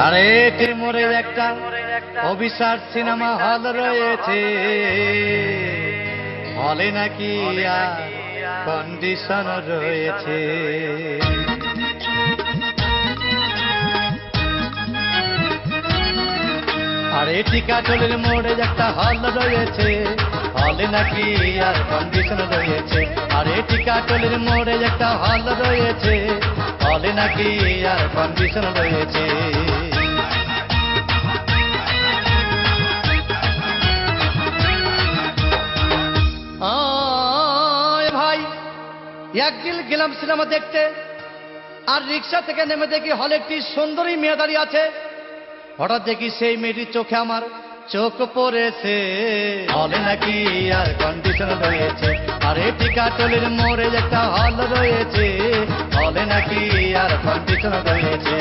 আরে মোড়ে একটা অভিশার সিনেমা হল রয়েছে, হলে নাকি কন্ডিশন রয়েছে। আরে টিকাটলের মোড়ে একটা হল রয়েছে, হলে নাকি আর কন্ডিশন রয়েছে। আরে টিকাটলের মোড়ে একটা হল রয়েছে, হলে নাকি আর কন্ডিশন রয়েছে। ভাই একদিন গেলাম সিনেমা দেখতে, আর রিক্সা থেকে নেমে দেখি হলে একটি সুন্দরী মেয়ে দাঁড়িয়ে আছে। হঠাৎ দেখি সেই মেয়েটির চোখে আমার চোখ পড়েছে, হলে নাকি আর কন্ডিশন রয়েছে। আরে টিকাটলের মোড়ে একটা হল রয়েছে, হলে নাকি আর কন্ডিশন রয়েছে।